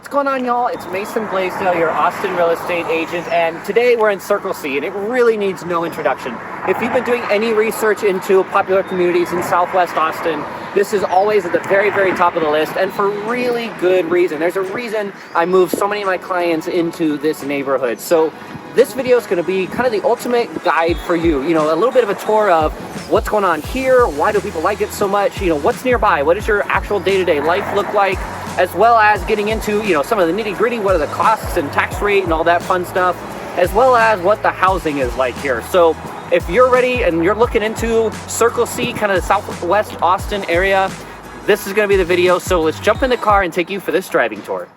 What's going on, y'all? It's Mason Bleasdell, your Austin real estate agent, and today we're in Circle C, and it really needs no introduction. If you've been doing any research into popular communities in Southwest Austin, this is always at the very, very top of the list, and for really good reason. There's a reason I move so many of my clients into this neighborhood. So this video is going to be kind of the ultimate guide for you. You know, a little bit of a tour of what's going on here, why do people like it so much, you know, what's nearby, what does your actual day-to-day life look like, as well as getting into, you know, some of the nitty-gritty, what are the costs and tax rate and all that fun stuff, as well as what the housing is like here. So if you're ready and you're looking into Circle C, kind of the Southwest Austin area, this is going to be the video. So let's jump in the car and take you for this driving tour.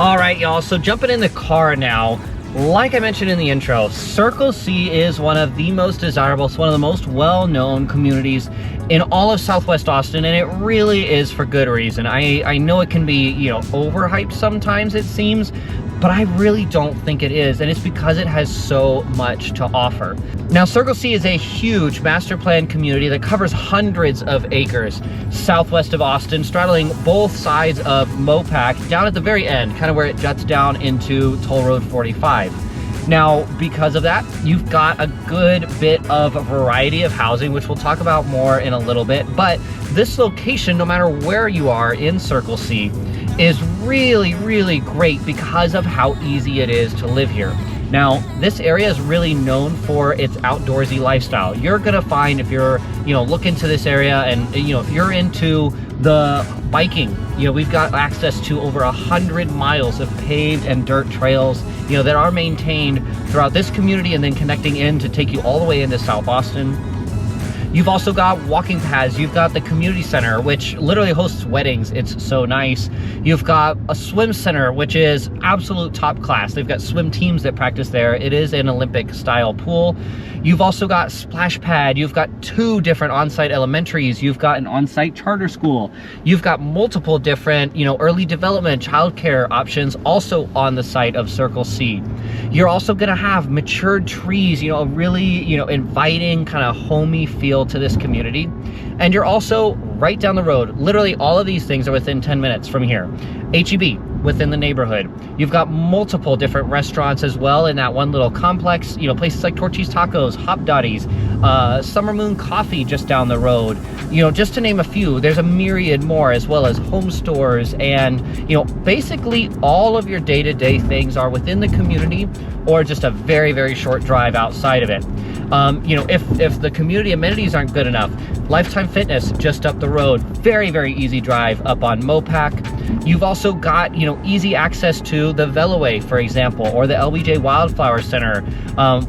All right, y'all, so jumping in the car now, like I mentioned in the intro, Circle C is one of the most desirable, it's one of the most well-known communities in all of Southwest Austin, and it really is for good reason. I know it can be, you know, overhyped sometimes, it seems, but I really don't think it is, and it's because it has so much to offer. Now, Circle C is a huge master plan community that covers hundreds of acres southwest of Austin, straddling both sides of Mopac, down at the very end, kind of where it juts down into Toll Road 45. Now, because of that, you've got a good bit of variety of housing, which we'll talk about more in a little bit, but this location, no matter where you are in Circle C, is really, really great because of how easy it is to live here. Now, this area is really known for its outdoorsy lifestyle. You're gonna find, if you're, you know, look into this area and, you know, if you're into the biking, you know, we've got access to over 100 miles of paved and dirt trails, you know, that are maintained throughout this community and then connecting in to take you all the way into South Austin. You've also got walking paths. You've got the community center, which literally hosts weddings. It's so nice. You've got a swim center, which is absolute top class. They've got swim teams that practice there. It is an Olympic style pool. You've also got splash pad. You've got 2 different on-site elementaries. You've got an on-site charter school. You've got multiple different, you know, early development, childcare options also on the site of Circle C. You're also gonna have matured trees, you know, a really, you know, inviting kind of homey feel to this community. And you're also right down the road. Literally all of these things are within 10 minutes from here. H-E-B within the neighborhood. You've got multiple different restaurants as well in that one little complex, you know, places like Torchy's Tacos, Hop Dotties, Summer Moon Coffee just down the road, you know, just to name a few. There's a myriad more, as well as home stores, and, you know, basically all of your day-to-day things are within the community or just a very, very short drive outside of it. You know, if the community amenities aren't good enough, Lifetime Fitness just up the road, very, very easy drive up on Mopac. You've also got, you know, easy access to the Veloway, for example, or the LBJ Wildflower Center,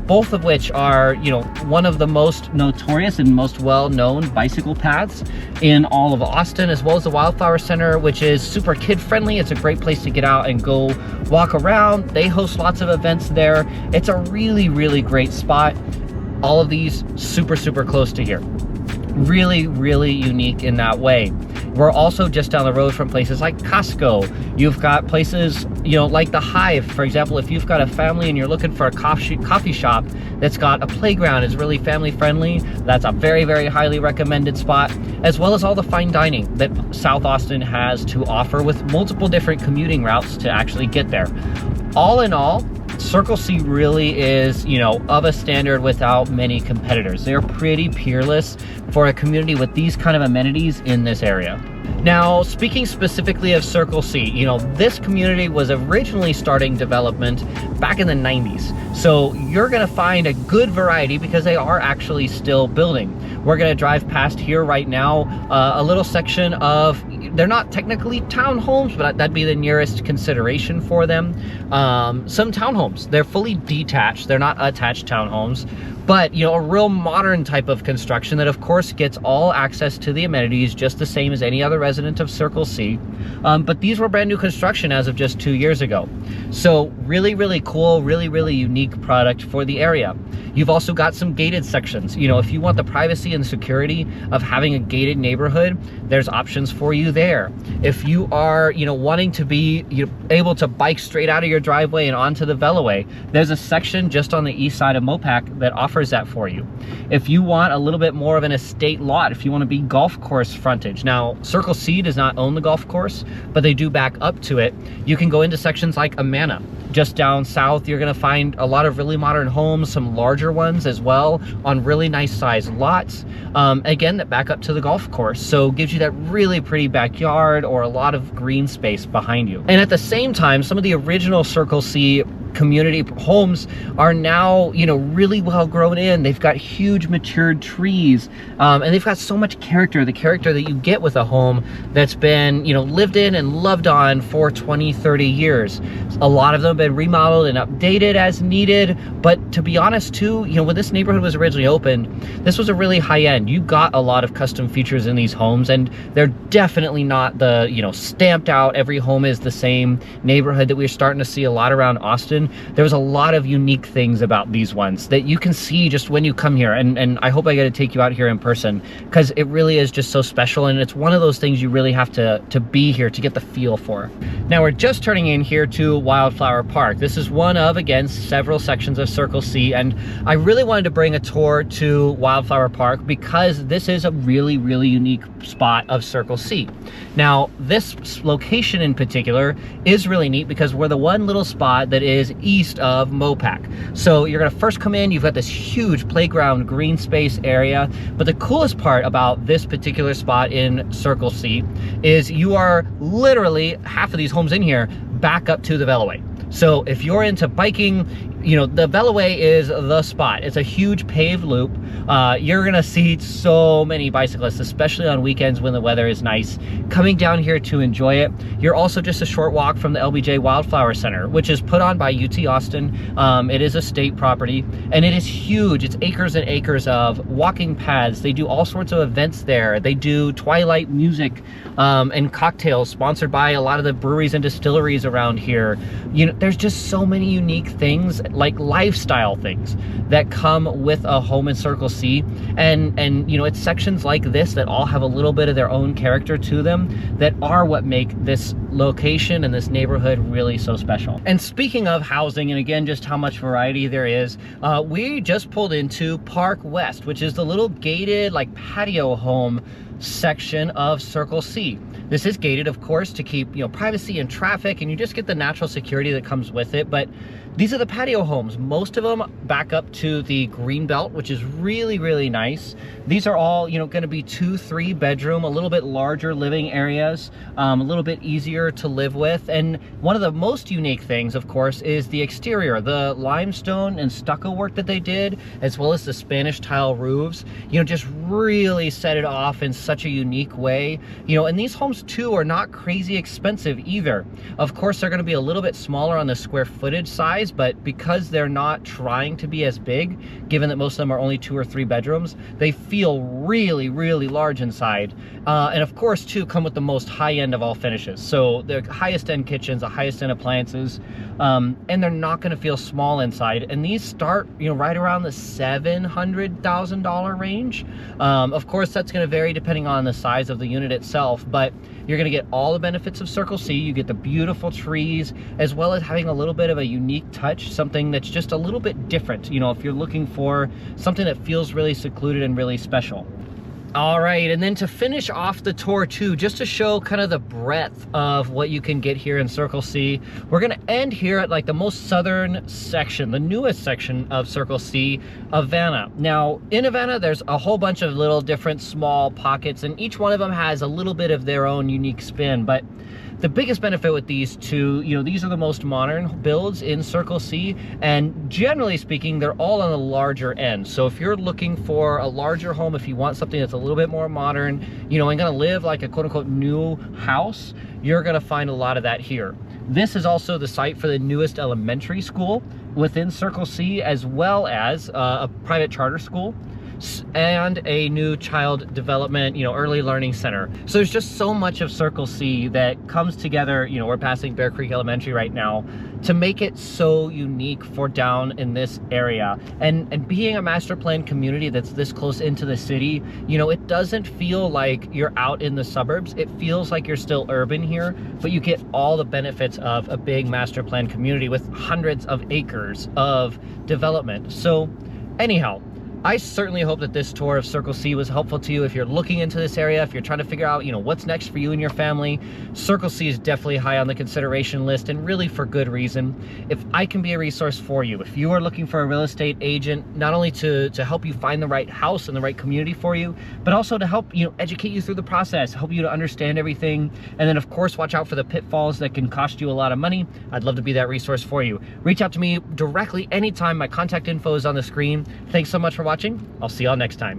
both of which are, you know, one of the most notorious and most well-known bicycle paths in all of Austin, as well as the Wildflower Center, which is super kid-friendly. It's a great place to get out and go walk around. They host lots of events there. It's a really, really great spot. All of these super, super close to here. Really, really unique in that way. We're also just down the road from places like Costco. You've got places, you know, like the Hive, for example. If you've got a family and you're looking for a coffee shop that's got a playground, is really family friendly, that's a very, very highly recommended spot, as well as all the fine dining that South Austin has to offer with multiple different commuting routes to actually get there. All in all, Circle C really is, you know, of a standard without many competitors. They're pretty peerless for a community with these kind of amenities in this area. Now, speaking specifically of Circle C, you know, this community was originally starting development back in the 90s. So you're gonna find a good variety because they are actually still building. We're gonna drive past here right now, a little section of, they're not technically townhomes, but that'd be the nearest consideration for them. Some townhomes, they're fully detached. They're not attached townhomes, but, you know, a real modern type of construction that of course gets all access to the amenities just the same as any other resident of Circle C. But these were brand new construction as of just 2 years ago. So really, really cool, really, really unique product for the area. You've also got some gated sections. You know, if you want the privacy and security of having a gated neighborhood, there's options for you there. If you are, you know, wanting to be able to bike straight out of your driveway and onto the veloway, there's a section just on the east side of Mopac that offers that for you. If you want a little bit more of an estate lot, if you want to be golf course frontage. Now, Circle C does not own the golf course, but they do back up to it. You can go into sections like Amana. Just down south, you're gonna find a lot of really modern homes, some larger ones as well, on really nice sized lots, again, that back up to the golf course. So gives you that really pretty backyard or a lot of green space behind you. And at the same time, some of the original Circle C community homes are now, you know, really well grown in. They've got huge matured trees, and they've got so much character, the character that you get with a home that's been, you know, lived in and loved on for 20, 30 years. A lot of them have been remodeled and updated as needed, but to be honest too, you know, when this neighborhood was originally opened, this was a really high end. You got a lot of custom features in these homes, and they're definitely not the, you know, stamped out, every home is the same neighborhood that we're starting to see a lot around Austin. There was a lot of unique things about these ones that you can see just when you come here, and I hope I get to take you out here in person, because it really is just so special, and it's one of those things you really have to be here to get the feel for. Now we're just turning in here to Wildflower Park. This is one of, again, several sections of Circle C, and I really wanted to bring a tour to Wildflower Park because this is a really, really unique spot of Circle C. Now, this location in particular is really neat because we're the one little spot that is east of Mopac. So you're gonna first come in, you've got this huge playground green space area, but the coolest part about this particular spot in Circle C is you are literally, half of these homes in here, back up to the veloway. So if you're into biking, you know, the veloway is the spot. It's a huge paved loop. You're gonna see so many bicyclists, especially on weekends when the weather is nice, coming down here to enjoy it. You're also just a short walk from the LBJ Wildflower Center, which is put on by UT Austin. It is a state property, and it is huge. It's acres and acres of walking paths. They do all sorts of events there. They do twilight music and cocktails sponsored by a lot of the breweries and distilleries around here. You know, there's just so many unique things, like lifestyle things, that come with a home in Circle C, and you know, it's sections like this that all have a little bit of their own character to them that are what make this location and this neighborhood really so special. And speaking of housing, and again, just how much variety there is, we just pulled into Park West, which is the little gated, like, patio home section of Circle C. This is gated, of course, to keep, you know, privacy and traffic, and you just get the natural security that comes with it. But these are the patio homes. Most of them back up to the green belt, which is really, really nice. These are all, you know, going to be 2-3 bedroom, a little bit larger living areas, a little bit easier to live with. And one of the most unique things, of course, is the exterior, the limestone and stucco work that they did, as well as the Spanish tile roofs, you know, just really set it off in such a unique way. You know, and these homes too are not crazy expensive either. Of course, they're going to be a little bit smaller on the square footage size, but because they're not trying to be as big, given that most of them are only 2 or 3 bedrooms, they feel really, really large inside. And of course, too, come with the most high end of all finishes. So the highest end kitchens, the highest end appliances, and they're not going to feel small inside. And these start, you know, right around the $700,000 range. Of course, that's going to vary depending on the size of the unit itself, but you're going to get all the benefits of Circle C. You get the beautiful trees, as well as having a little bit of a unique touch, something that's just a little bit different, you know, if you're looking for something that feels really secluded and really special. All right, and then to finish off the tour too, just to show kind of the breadth of what you can get here in Circle C, we're gonna end here at like the most southern section, the newest section of Circle C, Havana. Now, in Havana, there's a whole bunch of little different small pockets, and each one of them has a little bit of their own unique spin, but the biggest benefit with these two, you know, these are the most modern builds in Circle C, and generally speaking, they're all on the larger end. So if you're looking for a larger home, if you want something that's a little bit more modern, you know, and gonna live like a quote-unquote new house, you're gonna find a lot of that here. This is also the site for the newest elementary school within Circle C, as well as a private charter school and a new child development, you know, early learning center. So there's just so much of Circle C that comes together. You know, we're passing Bear Creek Elementary right now, to make it so unique for down in this area. And being a master plan community that's this close into the city, you know, it doesn't feel like you're out in the suburbs. It feels like you're still urban here, but you get all the benefits of a big master plan community with hundreds of acres of development. So anyhow, I certainly hope that this tour of Circle C was helpful to you. If you're looking into this area, if you're trying to figure out, you know, what's next for you and your family, Circle C is definitely high on the consideration list, and really for good reason. If I can be a resource for you, if you are looking for a real estate agent, not only to help you find the right house and the right community for you, but also to help, you know, educate you through the process, help you to understand everything, and then of course watch out for the pitfalls that can cost you a lot of money, I'd love to be that resource for you. Reach out to me directly anytime. My contact info is on the screen. Thanks so much for watching. I'll see y'all next time.